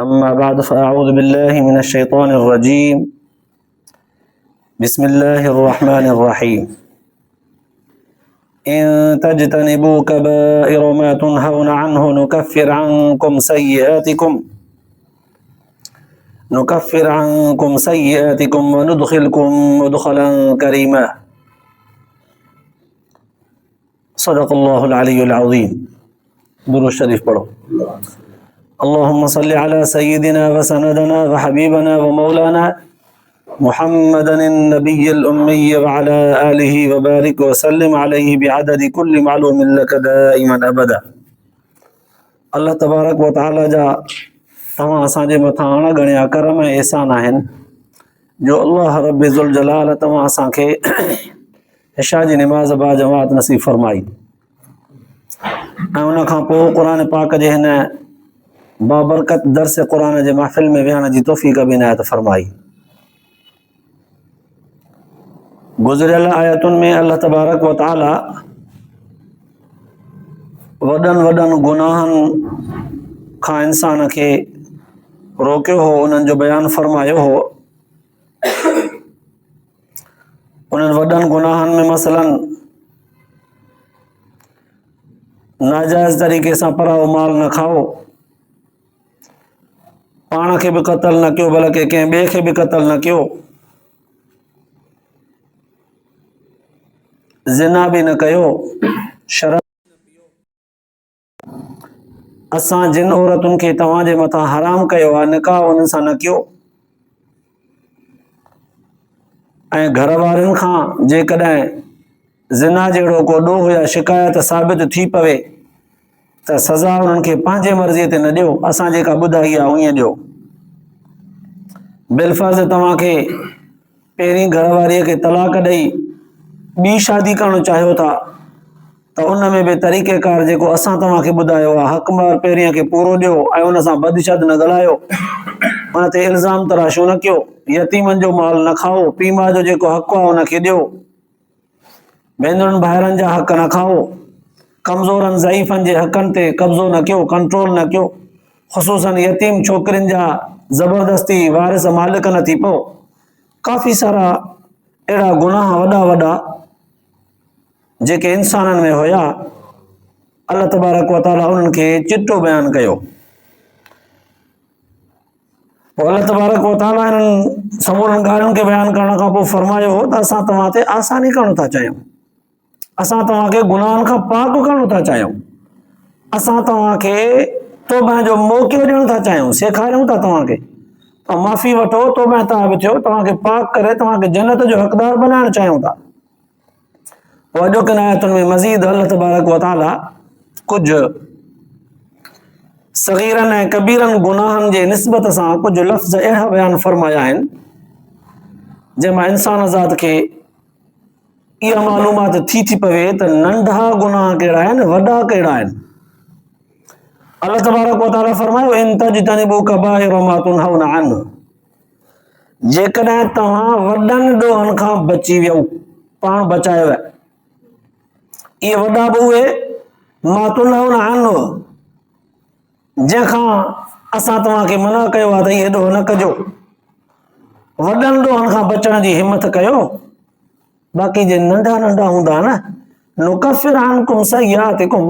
أما بعد فأعوذ بالله من الشيطان الرجيم. بسم الله الرحمن الرحيم. إن تجتنبوا كبائر ما تنهون عنه نكفر عنكم سيئاتكم وندخلكم مدخلا كريما. صدق الله العلي العظيم. درود شریف پڑھو. اللهم صل على سيدنا وسندنا وحبيبنا ومولانا محمد النبي الأمي وعلى آله وبارك وسلم عليه بعدد كل معلوم لك دائما أبدا. الله تبارك وتعالى جا तव्हां असांजे मथां अणगणिया करम ऐं एहसान आहिनि जो अल्लाह रब ज़ुल जलाल तव्हां असांखे इशा जी निमाज़ बा जमात नसीब फरमाई ऐं उन खां पोइ क़ुर पाक जे हिन बाबरकत दर्स क़ुर जे महफ़िल में विहण जी तौफ़ीक़ बि इनायत फरमाई। गुज़िरियल आयतुनि में अल्लाह तबारक व तआला वॾनि गुनाहनि खां इंसान खे रोकियो हो, उन्हनि जो बयानु फरमायो हो। उन्हनि वॾनि गुनाहनि में मसलन नाजाइज़ तरीक़े सां पराओ माल न खाओ, पाण खे बि क़त्ल न कयो बल्कि कंहिं ॿिए खे बि क़त्ल न कयो, ज़िना बि न कयो, शराब असां जिन औरतुनि खे तव्हांजे मथां हराम कयो आहे निकाह उन्हनि सां न कयो, ऐं घर वारनि खां जेकॾहिं ज़िना जहिड़ो को ॾोह या शिकायत साबित थी पवे त सज़ा उन्हनि खे पंहिंजे मर्ज़ीअ ते न ॾियो, असां जेका ॿुधाई आहे उईअं ॾियो। बिलफर्ज़ तव्हांखे पहिरीं घरवारीअ खे तलाक ॾेई ॿी शादी करणु चाहियो था त उन में बि तरीक़ेकार जेको असां तव्हांखे ॿुधायो आहे हक़दार पहिरीं खे पूरो ॾियो ऐं उन सां बदशद न ॻाल्हायो, उन ते इल्ज़ाम तराशो न कयो, यतीमनि जो माल न खाओ, पीउ माउ जो जेको हक़ आहे उनखे ॾियो, भेनरुनि भाइरनि जा हक़ न खाओ, कमज़ोरनि ज़ईफ़नि जे हक़नि ते कब्ज़ो न कयो, कंट्रोल न कयो, ख़ुसूसन यतीम छोकिरियुनि जा ज़बरदस्ती वारिस मालिक न थी पओ। काफ़ी सारा अहिड़ा गुनाह वॾा जेके इंसाननि में हुया, अल्लाह तबारक व तआला उन्हनि खे चिटो बयानु कयो। पोइ अल्लाह तबारक व तआला इन्हनि समूरनि ॻाल्हियुनि खे बयानु करण खां पोइ फरमायो हो त असां तव्हां ते आसानी करणु था चाहियूं, असां तव्हांखे गुनाहनि खां पाक करणु था चाहियूं, असां तव्हांखे तौबह जो मौक़ो ॾियणु था चाहियूं, सेखारियूं था तव्हांखे तव्हां माफ़ी वठो, तौबह ताब थियो, तव्हांखे पाक करे तव्हांखे जन्नत जो हक़दार बनाइणु चाहियूं था। अॼोकिन आयतुनि में मज़ीद अल्लाह तबारक व तआला कुझु सगीरनि ऐं कबीरनि गुनाहनि जे निस्बत सां कुझु लफ़्ज़ अहिड़ा बयानु फरमाया आहिनि जंहिंमां इंसान ज़ात खे इहा मालूमात थी पवे त नंढा गुनाह कहिड़ा आहिनि, वॾा कहिड़ा आहिनि। अल्लाह तबारक व तआला फरमायो इन तजतनिबू कबाइर मा तुनहौना अन्हु, जेकॾहिं तव्हां वॾनि ॾोहनि खां बची वियो, पाण बचायो, इहे वॾा बि उहे मा तुनहौना अन्हु जंहिंखां असां तव्हांखे मना कयो आहे त इहे ॾोह न कजो, वॾनि ॾोहनि खां बचण जी हिमत कयो। बाक़ी जे नंढा हूंदा न नुकफ़िर अन्कुम सय्यातिकुम,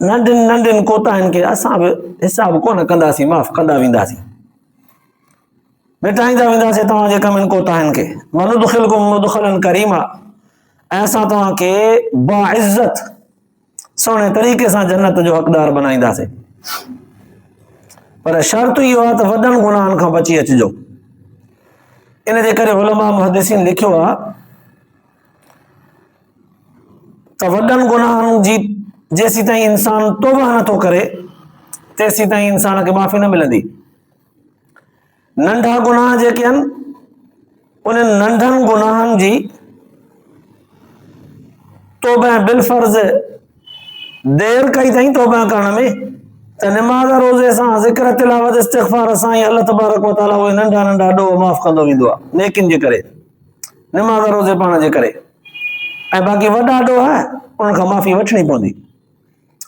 नंढियुनि कोताहिनि खे असां बि हिसाब कोन कंदासीं, माफ़ कंदा वेंदासीं, मिटाईंदा वेंदासीं तव्हांजे कमनि कोताहिनि खे। वनुदखिलकुम मुदखलन करीमा, ऐं असां तव्हांखे बाइज़त सुहिणे तरीक़े सां जन्नत जो हक़दार बनाईंदासीं। पर शर्त इहो आहे त वॾनि गुनाहनि खां बची अचिजो। इन जे करे उलमा मुहद्दिसीन लिखियो आहे त वॾनि गुनाहनि जी जेसीं ताईं इंसान तौबह नथो करे तेसीं ताईं इंसान खे माफ़ी न मिलंदी। नंढा गुनाह जेके आहिनि उन्हनि नंढनि गुनाहनि जी तौबह बिलफर्ज़ देर कई अथई तौबह करण में त निमाज़ रोज़े सां ज़िक्र तिलावत इस्तिग़फ़ार सां ई अल्लाह तबारक व तआला उहे नंढा ॾोह माफ़ कंदो वेंदो आहे, नेकिन जे करे, निमाज़ रोज़े पाण जे करे। ऐं बाक़ी वॾा ॾोह उन्हनि खां माफ़ी वठणी पवंदी।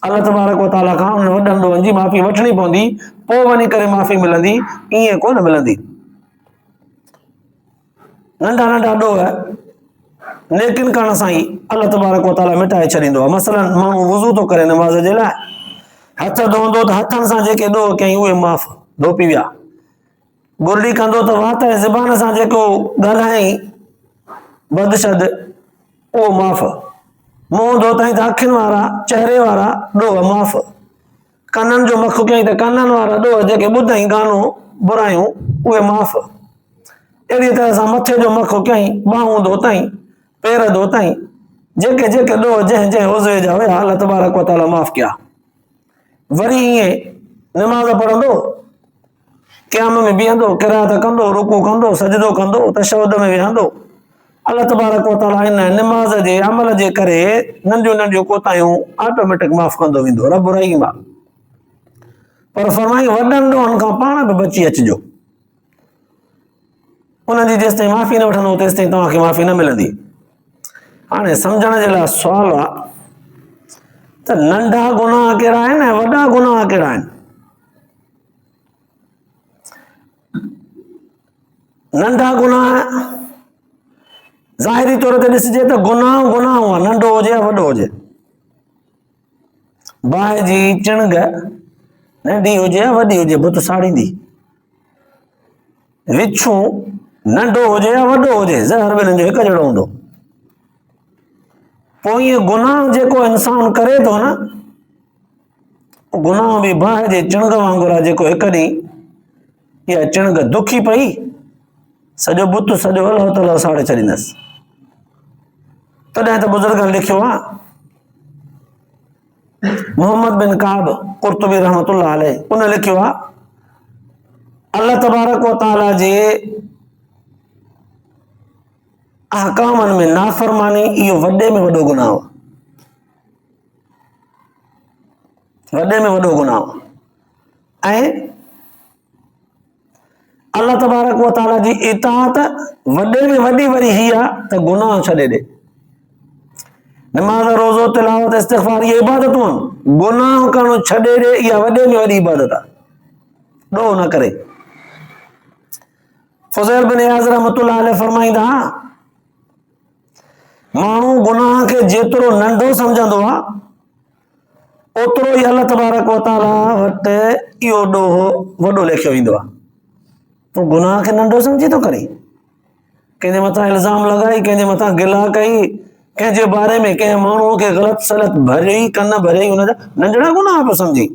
अल्लाह तबारक व तआला खां उन वॾनि ॾोहनि जी माफ़ी वठणी पवंदी, पोइ वञी करे माफ़ी मिलंदी, ईअं कोन मिलंदी। नंढा नंढा ॾोह नेकिन करण सां ई अल्लाह तबारक व तआला मिटाए छॾींदो आहे। मसलन माण्हू वुज़ू थो करे नमाज़ जे लाइ, हथ धोईंदो त हथनि सां जेके ॾोह कई उहे माफ़ धोपी विया। गुरड़ी कंदो त वात ऐं ज़बान सां जेको ॻाल्हाई बदशद उहो माफ़। मुंहुं धोताई त अखियुनि वारा चहिरे वारा ॾोह माफ़। कननि जो मखु कयईं त कननि वारा ॾोह जेके ॿुधई गानो बुरायूं उहे माफ़। अहिड़ी तरह सां मथे जो मखु कयईं, ॿाहूं धोताई, पेर धोताई, जेके जेके ॾोह जंहिं जंहिं उज़वे जा हुया अल्लाह तबारक व तआला माफ़ कया। वरी ईअं नमाज़ पढ़ंदो, क़याम में बीहंदो, क़िराअत कंदो, रुकू कंदो, सजदो कंदो, तशहुद में विहंदो, अल्लाह तबारक व तआला इन नमाज़ जे अमल जे करे नंढियूं नंढियूं कोताहियूं ऑटोमेटिक माफ़ कंदो वेंदो, रब रहीम आहे। पर फरमाई वॾनि ॾोहनि खां पाण बि बची अचिजो, उन्हनि जी जेसिताईं माफ़ी न वठंदो तेसिताईं तव्हांखे माफ़ी न मिलंदी। हाणे सम्झण जे लाइ सुवाल आहे त नंढा गुनाह कहिड़ा आहिनि ऐं वॾा गुनाह कहिड़ा आहिनि। नंढा गुनाह ज़ाहिरी तौर ते ॾिसिजे त गुनाह गुनाह आहे, नंढो हुजे या वॾो हुजे। बाहि जी चिणग नंढी हुजे या वॾी हुजे बुत साड़ींदी। विछू नंढो हुजे या वॾो हुजे ज़हर ॿिन्हिनि जो हिकु जहिड़ो हूंदो। पोइ इहो गुनाह जेको इंसान करे थो न, गुनाह बि बाहि जे चिणग वांगुरु आहे, जेको हिकु ॾींहुं इहा चिणग दुखी पई सॼो बुत सॼो अलाह ताला साड़े छॾींदसि। तॾहिं त बुज़ुर्गनि लिखियो आहे, मोहम्मद बिन काब कुर्तुबी रहमतुल्लाह अलैह उन लिखियो आहे, अल्लाह तबारक व तआला जे अहकामनि में नाफरमानी इहो वॾे में वॾो गुनाह हो, वॾे में वॾो गुनाह हो। ऐं अल्लाह तबारक व तआला जी इताअत वॾे में वॾी वरी हीअ आहे त गुनाह छॾे ॾे। नमाज़, रोज़ो, तिलावत, इस्तिग़फार इहे इबादतूं आहिनि, गुनाह करणु छॾे ॾे इहा वॾे में वॾी इबादत आहे, ॾोह न करे। फुज़ैल बिन इयाज़ रहमतुल्लाह अलैह फरमाईंदा, माण्हू गुनाह खे जेतिरो नंढो सम्झंदो आहे ओतिरो ई अल्लाह तबारक व तआला वटि इहो ॾोह वॾो लेखियो वेंदो आहे। तूं गुनाह खे नंढो सम्झी थो करे, कंहिंजे मथां इल्ज़ाम लॻाई, कंहिंजे मथां गिला कई, कंहिंजे बारे में कंहिं माण्हूअ खे ग़लति सलत भरियई, कन भरियई, हुनजा नंढड़ा गुनाह पियो सम्झी।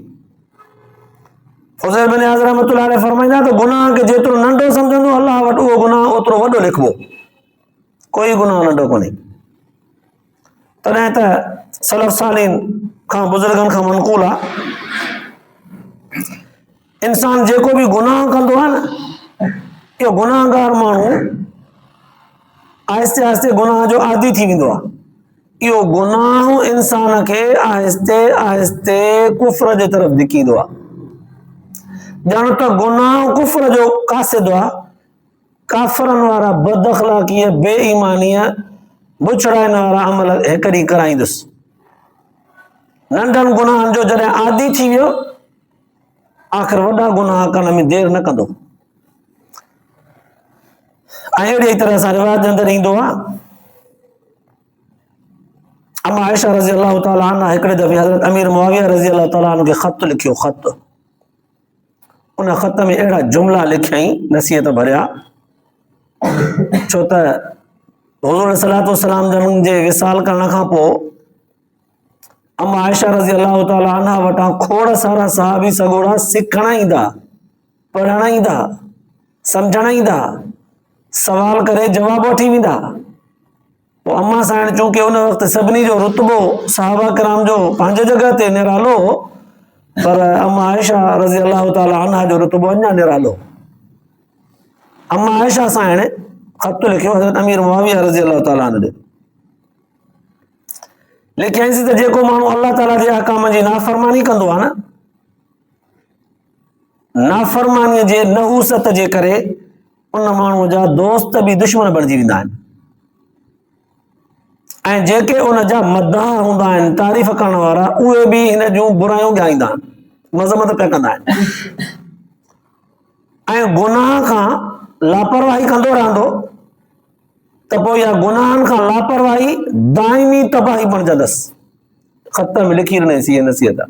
फुज़ैल बिन इयाज़ रहमतुल्लाह अलैह फरमाईंदा त गुनाह खे जेतिरो नंढो सम्झंदो अल्लाह वटि उहो गुनाह ओतिरो वॾो लिखबो, कोई गुनाह नंढो कोन्हे। तॾहिं त सलफ़ सालिन खां बुज़ुर्गनि खां मनक़ूल आहे, इंसान जेको बि गुनाह कंदो आहे न, इहो गुनाहगार माण्हू आहिस्ते आहिस्ते गुनाह जो आदी थी वेंदो आहे। इहो गुनाह इंसान खे आहिस्ते आहिस्ते कुफ्र जे तरफ़ धिकींदो आहे। ॼाण त गुनाह कुफ्र जो कासिद आहे, काफ़रनि वारा बद अख़लाक़ीअ, बेईमानीअ, बुछड़ाइण वारा अमल हिकु ॾींहुं कराईंदुसि। नंढनि गुनाहनि जो जॾहिं आदी थी वियो, आख़िर वॾा गुनाह करण में देरि न कंदो। ऐं अहिड़ी तरह सां रिवायत जे अंदरि ईंदो आहे, अम्मा आयशा रज़ी अल्लाह ताला अन्हा हिकिड़े दफ़े हज़रत अमीर मुआविया रज़ी अल्लाह ताला अन्हु खे ख़त लिखियो, ख़त। उन ख़त में अहिड़ा जुमिला लिखियईं नसीहत भरिया, छो त हुज़ूर सलातो सलाम जन जे विसाल करण खां पोइ अम्मा आयशा रज़ी अल्लाह ताला अन्हा वटां खोड़ सारा सहाबी सॻोड़ा सिखण ईंदा, पढ़ण ईंदा, सम्झण ईंदा, सवाल करे जवाब वठी वेंदा। पोइ अम्मा सां चूंकि उन वक़्तु सभिनी जो रुतबो सहाबा किराम जो पंहिंजे जॻह ते निरालो, पर अम्मा आयशा रज़ी अल्लाह ताला अन्हा जो रुतबो अञा निरालो। अम्मा आयशा सां ख़त लिखियो हज़रत अमीर मुआविया रज़ी अल्लाह ताला अन्हु ॾे, लिखियईंसि त जेको माण्हू अल्लाह ताला जे अहकाम जी नाफ़रमानी कंदो आहे न, नाफ़रमानीअ जे नहूसत जे करे उन माण्हूअ जा दोस्त बि दुश्मन बणिजी वेंदा आहिनि। ऐं जेके उन जा मदाह हूंदा आहिनि, तारीफ़ करण वारा, उहे बि हिन जूं बुरायूं ॻाईंदा आहिनि, मज़मत पिया कंदा आहिनि। ऐं गुनाह खां लापरवाही कंदो रहंदो त पोइ इहा गुनाहनि खां लापरवाही दाइमी तबाही बणजंदसि। ख़त में लिखी ॾिनईसीं इहा नसीहत।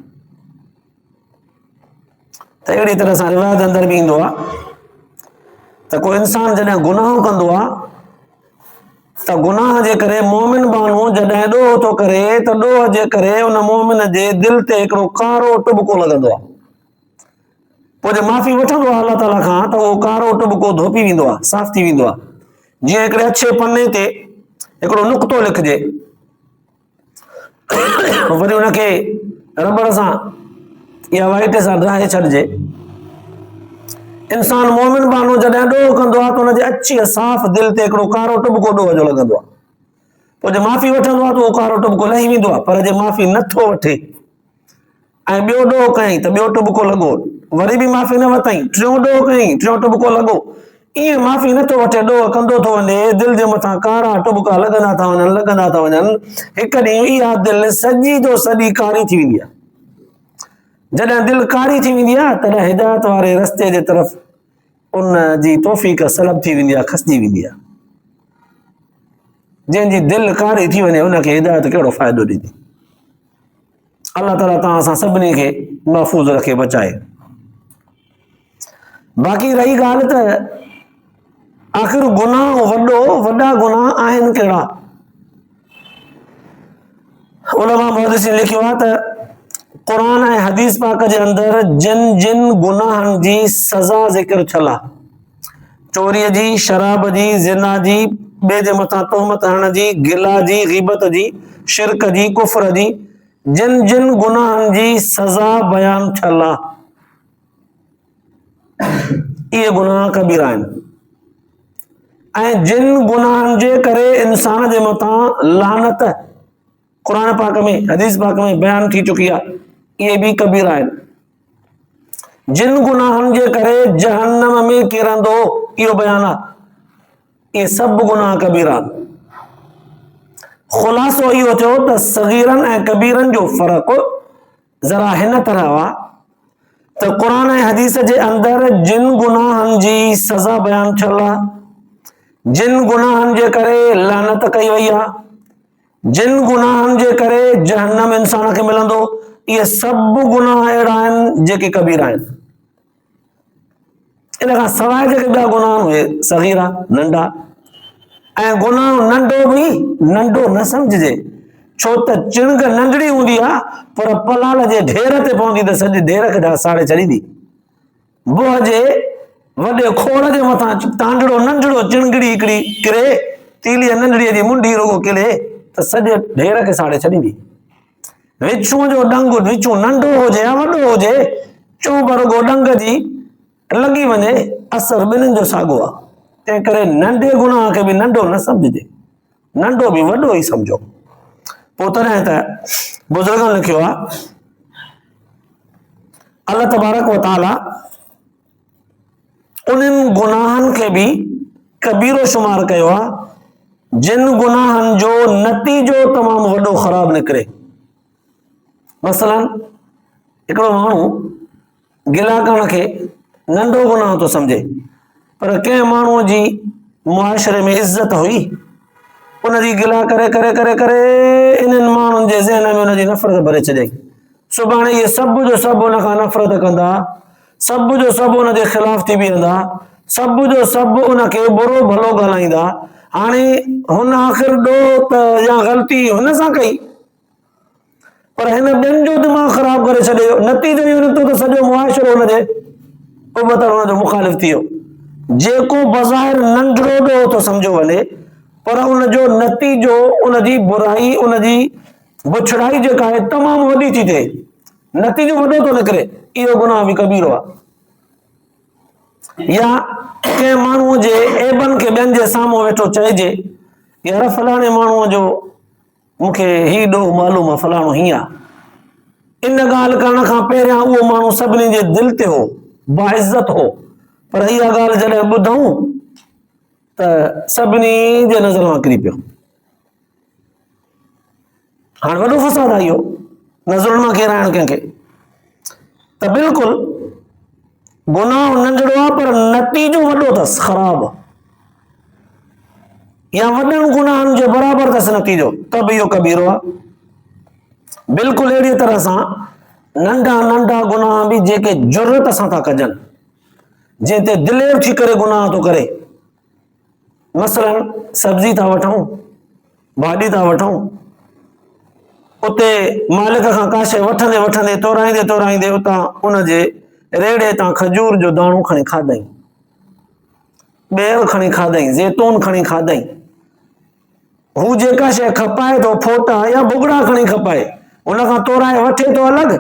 त अहिड़ी तरह सां रिवायत अंदरि बि ईंदो आहे त को इंसान जॾहिं गुनाह कंदो आहे त गुनाह जे करे मोमिन माण्हू जॾहिं ॾोह थो करे त ॾोह जे करे उन मोमिन जे दिलि ते हिकिड़ो कारो टुॿको लॻंदो आहे। पोइ जे माफ़ी वठंदो आहे अलाह ताला खां त उहो कारो टुॿको धोपी वेंदो आहे, साफ़ थी वेंदो आहे। जीअं हिकिड़े अच्छे पने ते हिकिड़ो नुक़्तो लिखिजे, वरी हुनखे रबड़ सां या वाइट सां ड्राए छॾिजे। इंसान मोमिन माण्हू जॾहिं ॾोह कंदो आहे त हुनजे अच्छी साफ़ दिलि ते हिकिड़ो कारो टुॿको ॾोह जो लॻंदो आहे। पोइ जे माफ़ी वठंदो आहे त उहो कारो टुॿको लही वेंदो आहे। पर जे माफ़ी नथो वठे ऐं ॿियो ॾोह कयईं त ॿियो टुॿको लॻो, वरी बि माफ़ी न वरितईं, टियों ॾोह कयईं, टियों टुॿको लॻो, ईअं माफ़ी नथो वठे, ॾोह कंदो थो वञे, दिलि जे मथां कारा टुॿका लॻंदा था वञनि। हिकु ॾींहुं इहा दिलि सॼी जो सॼी कारी थी वेंदी आहे। जॾहिं दिलि कारी थी वेंदी आहे तॾहिं हिदायत वारे रस्ते जे तरफ़ उन जी तौफ़ीक़ सलब थी वेंदी आहे, खसिजी वेंदी आहे। जंहिंजी दिलि कारी थी वञे उनखे हिदायत कहिड़ो फ़ाइदो ॾींदी। अलाह ताला तव्हां असां सभिनी खे महफ़ूज़ रखे बचाए। बाक़ी रही ॻाल्हि त आख़िर गुनाह वॾा गुनाह आहिनि कहिड़ा? उलमा मुहद्दिसीन लिखियो आहे त क़ुरान ऐं हदीस पाक जे अंदरि जिन गुनाहनि जी सज़ा ज़िक्र थियल आहे, चोरीअ जी, शराब जी, ज़िना जी, ॿिए जे मथां तोहमत हणण जी, गिला जी, ग़ीबत जी, शिरक जी, कुफ्र जी, जिन गुनाहनि जी सज़ा बयान थियल आहे, इहे गुनाह कबीरा आहिनि। ऐं जिन गुनाहनि जे करे इंसान जे मथां लानत क़ुरान पाक में, हदीस पाक में बयान थी चुकी आहे, इहे बि कबीरा आहिनि। जिन गुनाहनि जे करे जहन्नम में किरंदो, इहो बयान आहे। इहे सभु गुनाह कबीरा आहिनि। ख़ुलासो इहो थियो त सगीरनि ऐं कबीरनि जो फ़र्क़ु ज़रा हिन तरह आहे त क़ुरान ऐं हदीस जे अंदरि जिन गुनाहनि जी सज़ा बयान थियल आहे, जिन गुनाहनि जे करे लानत कई वई आहे, जिन गुनाहनि जे करे जहन्नम इंसान खे मिलंदो, इहे सभु गुनाह अहिड़ा आहिनि जेके कबीरा आहिनि। इन खां सवाइ जेके ॿिया गुनाह उहे सगीरा, नंढा। ऐं गुनाह नंढो बि नंढो न सम्झिजे, छो त चिणग नंढड़ी हूंदी आहे पर पलाल जे ढेर ते पवंदी त सॼी ढेर खे साड़े छॾींदी। बुह जे वॾे खोड़ जे मथां तांडड़ो नंढड़ो चिणगड़ी हिकिड़ी किरे, तीलीअ नंढड़ीअ जी मुंडी रुगो किरे त सॼे ढेर खे साड़े छॾींदी। विछूं जो डंग, विछूं नंढो हुजे या वॾो हुजे, चूं रुगो डंग जी लॻी वञे, असर ॿिन्हिनि जो साॻियो आहे। तंहिं करे नंढे गुनाह खे बि नंढो न सम्झिजे, नंढो बि वॾो ई सम्झो। पोइ तॾहिं त बुज़ुर्गनि लिखियो आहे, अल्लाह तबारक व तआला उन्हनि गुनाहनि खे बि कबीरो शुमार कयो आहे जिन गुनाहनि जो नतीजो तमामु वॾो ख़राब निकिरे। मसलन हिकिड़ो माण्हू गिला करण खे नंढो गुनाह थो सम्झे, पर कंहिं माण्हूअ जी मुआशरे में इज़त हुई, उनजी गिला करे करे करे करे इन्हनि माण्हुनि जे ज़हन में उनजी नफ़रत भरे छॾियईं। सुभाणे इहे सभु जो सभु उन खां नफ़रत कंदा, सभु जो सभु उन जे ख़िलाफ़ थी बीहंदा, सभु जो सभु उनखे बुरो भलो ॻाल्हाईंदा। हाणे हुन आख़िर ॾोह त या ग़लती हुन सां कई, पर हिन ॿियनि जो दिमाग़ ख़राब करे छॾियो, नतीजो इहो निकितो त सॼो मुआशरो हुनजे हुनजो मुखालिफ़ थी वियो। जेको बज़ाहिर नंढड़ो ॾोह थो सम्झो वञे, पर उनजो नतीजो, उनजी बुराई, उनजी बुछड़ाई जेका आहे तमामु वॾी थी थिए, नतीजो वॾो थो निकिरे, इहो गुनाह बि कबीरो आहे। या कंहिं माण्हूअ जे ऐबनि खे ॿियनि जे साम्हूं वेठो चइजे, यार फलाणे माण्हूअ जो मूंखे ही ॾोह मालूम आहे, फलाणो हीअं आहे। इन ॻाल्हि करण खां पहिरियां उहो माण्हू सभिनी जे दिलि ते हो, बाइज़त हो, पर इहा ॻाल्हि जॾहिं ॿुधऊं त सभिनी जे नज़र मां किरी पियो। हाणे वॾो फसाद आहे इहो, न ज़ुल्म खे राइण कंहिंखे। त बिल्कुलु गुनाह नंढड़ो आहे पर नतीजो वॾो अथसि, ख़राबु, या वॾनि गुनाहनि जे बराबरि अथसि नतीजो, त बि इहो कबीरो आहे। बिल्कुलु अहिड़ी तरह सां नंढा नंढा गुनाह बि जेके ज़रूरत सां था कजनि, जंहिं ते दिलेर थी करे गुनाह थो करे, मसलन सब्जी था वठूं, भाॼी था वठूं, उते मालिक खां का शइ वठंदे वठंदे तोराईंदे तोराईंदे उतां उनजे रेड़े तां खजूर जो दाणो खणी खाधई, ॿेर खणी खाधई, ज़ैतून खणी खाधई, हू जेका शइ खपाए थो फोटा या भुॻड़ा खणी खपाए, उन खां तोराए वठे थो अलॻि,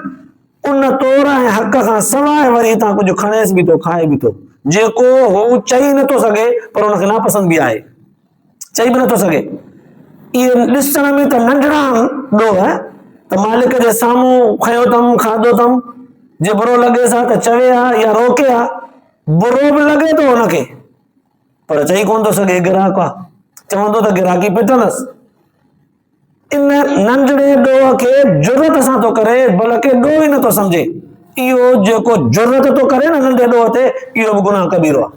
उन तोराए हक़ खां सवाइ वरी हितां कुझु खणेसि बि थो, खाए बि थो, जेको हू चई नथो सघे पर हुनखे नापसंद बि आहे, चई बि नथो सघे। इहे ॾिसण में त नंढड़ा ॾोह, त मालिक जे साम्हूं खयो अथमि, खाधो अथमि, जे बुरो लॻेसि हा त चवे हा या रोके हा, बुरो बि लॻे थो हुनखे पर चई कोन थो सघे, ग्राहक आहे, चवंदो त ग्राहकी पिटंदसि। इन नंढड़े ॾोह खे ज़रूरत सां थो करे, बल्कि ॾोह ई नथो सम्झे। इहो जेको ज़रूरत थो करे न नंढे ॾोह ते, इहो बि गुनाह कबीरो आहे।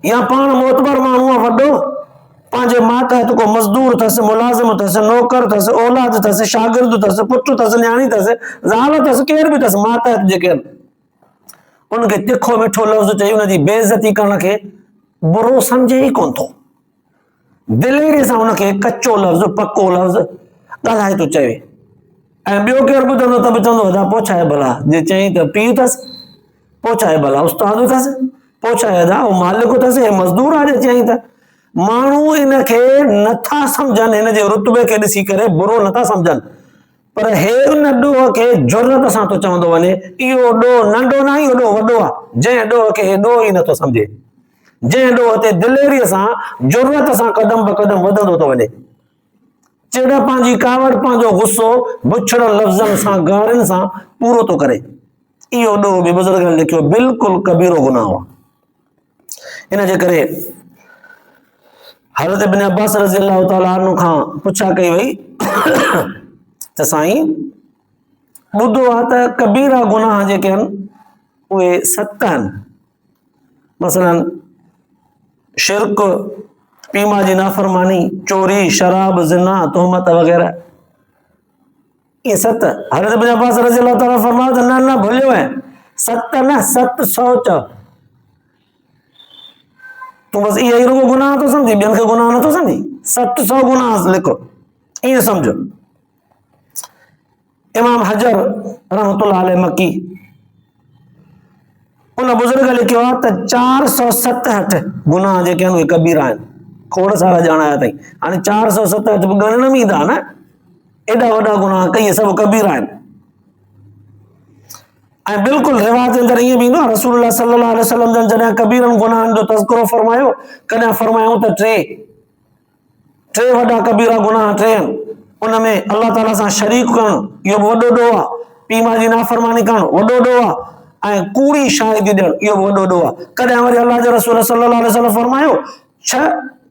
या पाण मोतबर माण्हू आहे वॾो, पंहिंजे मातहत को मज़दूर अथसि, मुलाज़िम अथसि, नौकर अथसि, औलाद अथसि, शागिर्द अथसि, पुटु अथसि, न्याणी अथसि, ज़ाल अथसि, केर बि अथसि, मातहत जेके आहिनि, उनखे तिखो मिठो लफ़्ज़ चई उनजी बेइज़ती करण खे बुरो सम्झे ई कोन थो, दिलेरी सां उनखे कचो लफ़्ज़, पको लफ़्ज़ ॻाल्हाए थो चवे। ऐं ॿियो केरु ॿुधंदो त बि चवंदो अदा पोइ छा आहे भला, जे चई त पीउ अथसि, पोइ छा आहे भला, उस्ताद अथसि, पोइ छा आहे अदा उहो मालिक अथसि, हे मज़दूर आहे जे चई त। माण्हू इनखे नथा सम्झनि, हिन जे रुतबे खे ॾिसी करे बुरो नथा सम्झनि, पर हे उन ॾोह खे ज़रूरत सां थो चवंदो वञे, इहो ॾोह नंढो न आहे, इहो ॾोह वॾो आहे, जंहिं ॾोह खे ॾोह ई नथो सम्झे, जंहिं ॾोह ते दिलेरीअ सां ज़रूरत सां कदम ब कदम वधंदो थो वञे, चिड़ पंहिंजी कावड़, पंहिंजो गुस्सो बुछड़ लफ़्ज़नि सां, गारियुनि सां पूरो थो करे, इहो ॾोह बि बुज़ुर्गनि लिखियो बिल्कुलु कबीरो गुनाह आहे। इन जे करे हज़रत इब्न अब्बास रज़ियल्लाहु ताला अन्हु खां पुछा कई वई त साईं ॿुधो आहे त कबीरा गुनाह जेके आहिनि उहे 7 आहिनि, मसलन शिरक, पीमा जी नाफ़रमानी, चोरी, शराब, ज़िना, तोहमत वग़ैरह, ये 7। हज़रत इब्न अब्बास रज़ियल्लाहु ताला फरमायो त न न भुलियो है, 7 न 700 चओ, तूं बस इहे रुगो गुनाह तो समझी, ॿियनि खे गुनाह नथो समझी, 700 गुनाह लिखो, ईअं सम्झो। इमाम हजर रहमतुल्लाह अलैह मक्की, उन बुज़ुर्ग लिखियो आहे त 467 गुनाह जेके आहिनि उहे कबीरा आहिनि, खोड़ सारा ॼाणाया अथई, हाणे 467 बि ॻणण में ईंदा न, एॾा वॾा गुनाह कई सभु कबीरा आहिनि। ऐं बिल्कुलु रिवाज जे अंदरि ईअं बि ईंदो आहे, रसूलुल्लाह सल्लल्लाहु अलैहि वसल्लम जन जॾहिं कबीरनि गुनाहनि जो तज़किरो फरमायो, कॾहिं फरमायूं त 3 वॾा कबीरा गुनाह 3 आहिनि, उन में अल्लाह ताला सां शरीक करणु इहो बि वॾो ॾोह आहे, पीमा जी नाफ़रमानी करणु वॾो ॾोह आहे, ऐं कूड़ी शाहिदी ॾियणु इहो बि वॾो ॾोह आहे। कॾहिं वरी अल्लाह जे रसूल सल्लल्लाहु अलैहि वसल्लम फरमायो 6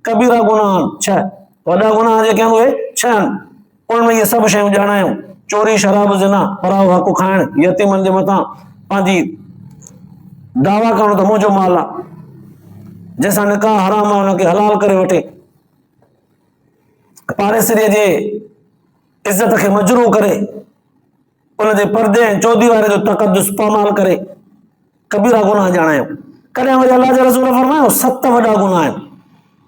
कबीरा गुनाह आहिनि, 6 वॾा गुनाह जेके आहिनि उहे 6 आहिनि, उनमें इहे सभु शयूं ॼाणायूं, चोरी, शराब, ज़िना, पराओ हक़ खाइणु, यतीमनि जे मथां पंहिंजी दावा करणु त मुंहिंजो माल आहे, जंहिंसां निकाह हराम आहे हुनखे हलाल करे वठे, पाड़ेसिरीअ जे इज़त खे मजरू करे, उनजे पर्दे ऐं चौधीवारे जो तक़दुस पामाल करे, कबीरा गुनाह ॼाणायूं। कॾहिं वरी अल्लाह जे रसूल फरमायो 7 वॾा गुनाह आहिनि।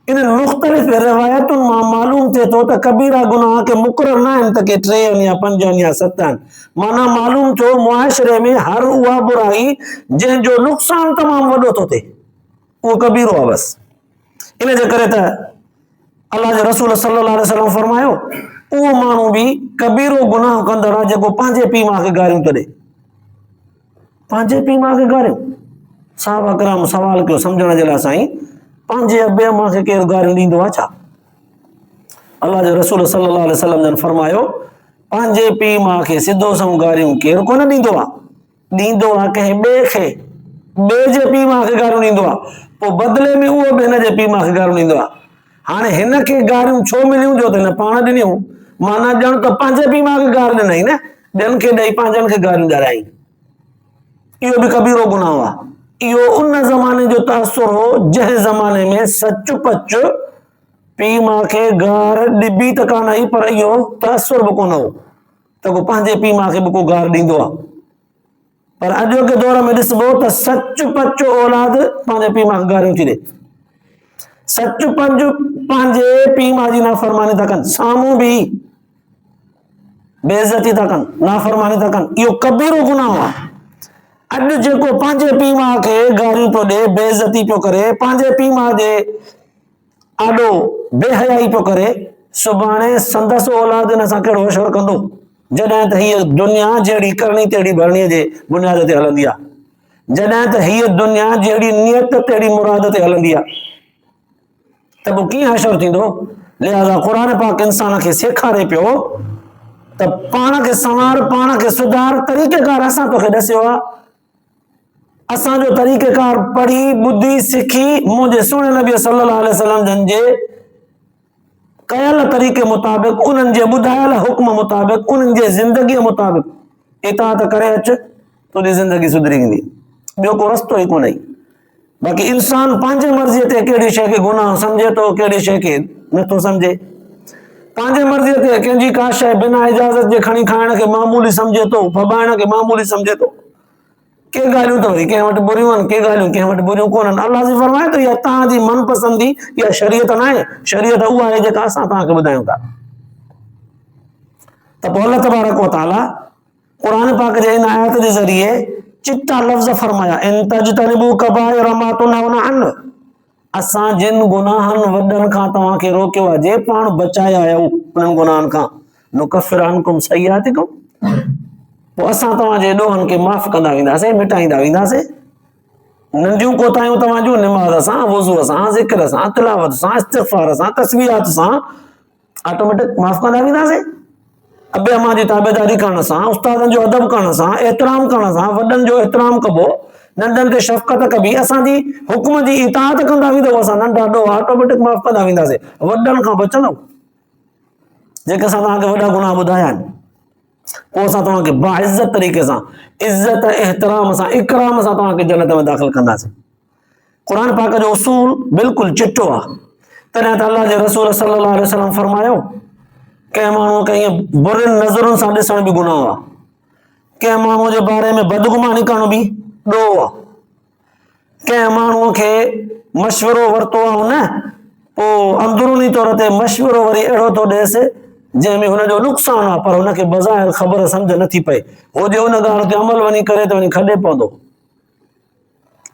इन मुख़्तलिफ़ रिवायतुनि मां मालूम थिए थो त कबीरा गुनाह के मुक़रर न आहिनि त के 3 आहिनि या 5 आहिनि या 7 आहिनि, माना मालूम थियो मुआशिरे में हर उहा बुराई जंहिंजो नुक़सान तमामु वॾो थो थिए उहो कबीरो आहे बस। इन जे करे त अल्लाह जे रसूल सल्लल्लाहु अलैहि वसल्लम फरमायो उहो माण्हू बि कबीरो गुनाह कंदड़ आहे जेको पंहिंजे पीउ माउ खे गारियूं थो ॾे, पंहिंजे पीउ माउ खे गारियूं। सहाबा किराम सवाल कयो सम्झण जे लाइ, साईं पंहिंजे अबे माउ खे केरु गारियूं ॾींदो आहे छा? अल्लाह जे रसूल सल्लल्लाहु अलैहि वसल्लम जन फरमायो पंहिंजे पीउ माउ खे सिधो संग गारियूं केरु कोन ॾींदो आहे, ॾींदो आहे कंहिं ॿिए खे, ॿिए जे पीउ माउ खे गारियूं ॾींदो आहे, पोइ बदिले में उहो बि हिन जे पीउ माउ खे गारियूं ॾींदो आहे। हाणे हिन खे गारियूं छो मिलियूं, जो त हिन पाण ॾिनियूं, माना ॼण त पंहिंजे पीउ माउ खे गार ॾिनई न, ॿियनि खे ॾेई पंहिंजनि खे गारियूं ॾियाराई। इहो बि कबीरो गुनाह आहे। इहो उन ज़माने जो तासुर हो जंहिं ज़माने में सच पच पीउ माउ खे गार ॾिबी त कान आई, पर इहो तासुर बि कोन हो त को पंहिंजे पीउ माउ खे बि को गार ॾींदो आहे। पर अॼु जे दौर में ॾिसबो त सच पच औलाद पंहिंजे पीउ माउ खे गारियूं थी ॾे। सच पच पंहिंजे पीउ माउ जी नाफ़रमानी था कनि, साम्हूं बि बेइज़ती था कनि, नाफ़रमानी था कनि। इहो कबीरो गुनाह आहे। अॼु जेको पंहिंजे पीउ माउ खे गारियूं थो ॾे, बेइज़ती पियो करे, पंहिंजे पीउ माउ जे आॾो बेहयाई पियो करे, सुभाणे संदसि औलाद हिन सां कहिड़ो शोर कंदो, जॾहिं त हीअ दुनिया जहिड़ी करणी तहिड़ी भरणी जे बुनियाद ते हलंदी आहे, जॾहिं त हीअ दुनिया जहिड़ी नियत तहिड़ी मुराद ते हलंदी आहे, त पोइ कीअं हशर थींदो। लिहाज़ा क़ुर पाक इंसान खे सेखारे पियो त पाण खे संवार, पाण खे सुधार, तरीक़ेकार असां तोखे ॾसियो आहे। असांजो तरीक़ेकार पढ़ी ॿुधी सिखी मुंहिंजे सुहिणे नबी सल्लल्लाहु अलैहि वसल्लम जन जे कयल तरीक़े मुताबिक़, उन्हनि जे ॿुधायल हुक्म मुताबिक़, उन्हनि जे ज़िंदगीअ मुताबिक़ इताअत करे अच, तुंहिंजी ज़िंदगी सुधरी वेंदी। ॿियो को रस्तो ई कोन्हे। बाक़ी इंसान पंहिंजे मर्ज़ीअ ते कहिड़ी शइ खे गुनाह सम्झे थो, कहिड़ी शइ खे नथो सम्झे। पंहिंजे मर्ज़ीअ ते कंहिंजी का शइ बिना इजाज़त जे खणी खाइण खे मामूली सम्झे थो, फबाइण खे मामूली सम्झे थो। के ॻाल्हियूं त वरी कंहिं वटि बुरियूं आहिनि, के ॻाल्हियूं कंहिं वटि बुरियूं कोन्हनि। अल्लाह जी फरमाए त इहा तव्हांजी मनपसंदी, इहा शरीयत न आहे। शरीयत उहा आहे जेका असां तव्हांखे ॿुधायूं था। त पोइ अल्लाह तबारक व तआला क़ुर पाक जे इन आयत जे ज़रिए चिटा लफ़्ज़ फरमाया, इन तजतनिबू कबाइर मा तुनहौना अन, असां जिन गुनाहनि वॾनि खां तव्हांखे रोकियो आहे, जे पाण बचाया आहियो उन्हनि गुनाहनि खां, नुकफ़िर अन्कुम सय्यातिकुम, पोइ असां तव्हांजे ॾोहनि खे माफ़ कंदा वेंदासीं, मिटाईंदा वेंदासीं। नंढियूं कोताहियूं तव्हांजूं निमाज़ सां, वुज़ूअ सां, ज़िक्र सां, तिलावत सां, इस्तिग़फ़ार सां, तस्बीहात सां ऑटोमेटिक माफ़ कंदा वेंदासीं। अबे अम्मा जी ताबेदारी करण सां, उस्तादनि जो अदब करण सां, एतिराम करण सां, वॾनि जो एतिराम कबो, नंढनि ते शफ़क़त कबी, असांजी हुक्म जी इताअत कंदा वेंदव, असां नंढा ॾोह ऑटोमेटिक माफ़ कंदा वेंदासीं। वॾनि खां बचंदव, जेके असां तव्हांखे वॾा गुनाह ॿुधाया आहिनि, पोइ असां तव्हांखे बाइज़त तरीक़े सां, इज़त एहतराम सां, इकराम सां तव्हांखे जन्नत में दाख़िल कंदासीं। क़ुर पाक जो उसूल बिल्कुलु चिटो आहे। तॾहिं त अल्लाह जे रसूल सल्लल्लाहु अलैहि वसल्लम फरमायो, कंहिं माण्हूअ खे ईअं बुरनि नज़रुनि सां ॾिसण बि गुनाह आहे, कंहिं माण्हूअ जे बारे में बदगुमानी करण बि ॾोह आहे, कंहिं माण्हूअ खे मशवरो वरितो आहे हुन, पोइ अंदरूनी तौर ते मशवरो वरी अहिड़ो थो ॾेसि जंहिंमें हुनजो नुक़सानु आहे, पर हुनखे बज़ाहिर ख़बर सम्झ नथी पए, हो जे हुन ॻाल्हि ते अमल वञी करे त वञी खॾे पवंदो।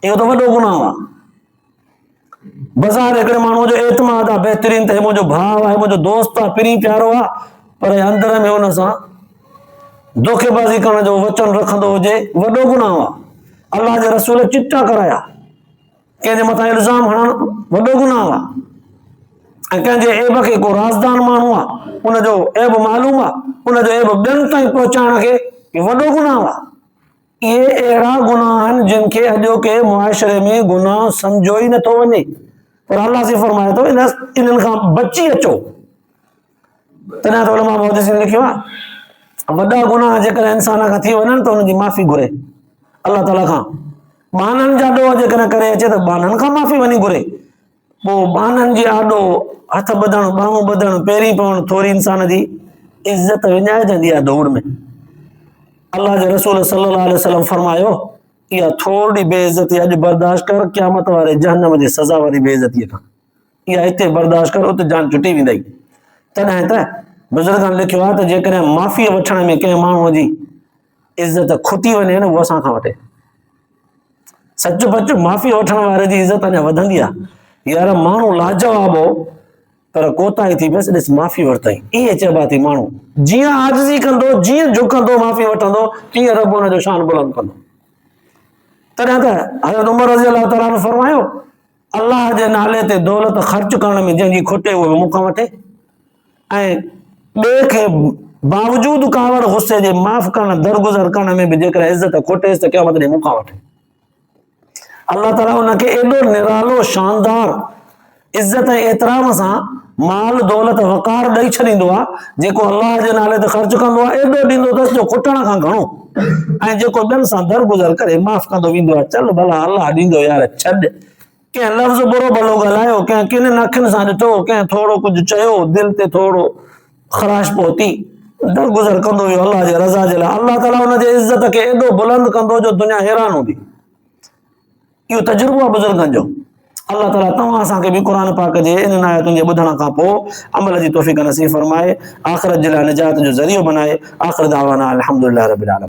इहो त वॾो गुनाह आहे। बज़ार हिकिड़े माण्हूअ जो एतमाद आहे, बहितरीन त हे मुंहिंजो भाउ आहे, मुंहिंजो दोस्त आहे, पिरी प्यारो आहे, पर अंदर में हुन सां धोखेबाज़ी करण जो वचन रखंदो हुजे, वॾो गुनाह आहे। अल्लाह जे रसूल चिटा कराया, कंहिंजे मथां इल्ज़ाम हणणु वॾो गुनाह आहे। ऐं कंहिंजे ऐब खे को राज़दान माण्हू आहे, उनजो ऐब मालूम आहे, उनजो ऐब ॿियनि ताईं पहुचाइण खे वॾो गुनाह आहे। इहे अहिड़ा गुनाह आहिनि जिन खे अॼोके मुआशरे में गुनाह सम्झो ई नथो वञे, पर अल्लाह जी फरमाए थो इन्हनि खां बची अचो। तॾहिं त उलमा मुहद्दिसीन लिखियो आहे, वॾा गुनाह जेकॾहिं इंसान खां थी वञनि त हुनजी माफ़ी घुरे अल्लाह ताला खां। ॿाननि जा ॾोह जेकॾहिं करे अचे त ॿाननि खां माफ़ी वञी घुरे। पोइ ॿाननि जे आॾो हथ ॿधणु, ॿाहूं ॿधणु, पेरी पवणु, थोरी इंसान जी इज़त विञाइजंदी आहे दौड़ में। अल्लाह जे रसूल सल्लल्लाहु अलैहि वसल्लम फरमायो, इहा थोरी बेइज़ती अॼु बर्दाश्त कर, क़यामत वारे जहन्नम जी सज़ा वारी बेइज़तीअ खां। इहा हिते बर्दाश्त कर, उते जान छुटी वेंदई। तॾहिं त बुज़ुर्गनि लिखियो आहे त जेकॾहिं माफ़ी वठण में कंहिं माण्हूअ जी इज़त खुटी वञे न, उहा असां खां वठे। सच पच माफ़ी वठण वारे जी इज़त अञा वधंदी आहे। यार माण्हू लाजवाब हो, पर कोताही थी बसि, ॾिस माफ़ी वरितई, ईअं चइबा थी माण्हू जीअं आजिज़ी कंदो, जीअं झुकंदो, माफ़ी वठंदो, तीअं रब हुनजो शान बुलंद कंदो। तॾहिं त हज़रत उमर रज़ी अल्लाह ताला ने फरमायो, अल्लाह जे नाले ते दौलत ख़र्च करण में जंहिंजी खुटे उहो मूंखां वठे, ऐं ॿिए खे बावजूद कावड़ गुस्से जे माफ़ करण, दरगुज़र करण में बि जेकॾहिं इज़त खोटेसि त क़यामत ॾींहुं मूंखां वठे। अल्लाह ताला उनखे एॾो निरालो शानदार इज़त ऐं एतिराम सां माल दौलत वकार ॾेई छॾींदो आहे, जेको अलाह जे नाले ते ख़र्च कंदो आहे एॾो ॾींदो अथसि जो खुटण खां घणो, ऐं जेको ॿियनि सां दरगुज़र करे माफ़ कंदो वेंदो आहे, चल भला अलाह ॾींदो यार छॾ। कंहिं लफ़्ज़ बुरो भलो ॻाल्हायो, कंहिं किन अखियुनि सां ॾिठो, कंहिं थोरो कुझु चयो, दिलि ते थोरो ख़राश पहुती, दरगुज़र कंदो वियो अलाह जे रज़ा जे लाइ। अलाह ताला हुन जे इज़त खे एॾो बुलंद कंदो जो दुनिया हैरान हूंदी। इहो तजुर्बो आहे बुज़ुर्गनि जो। अल्लाह ताला तव्हां असांखे बि क़ुर पाक जे इन आयतुनि जे ॿुधण खां पोइ अमल जी तौफ़ीक़ नसीब फरमाए, आख़िरत जे लाइ निजात जो ज़रियो बनाए। आख़िर दावाना अल्हम्दुलिल्लाह रब्बिल आलमीन।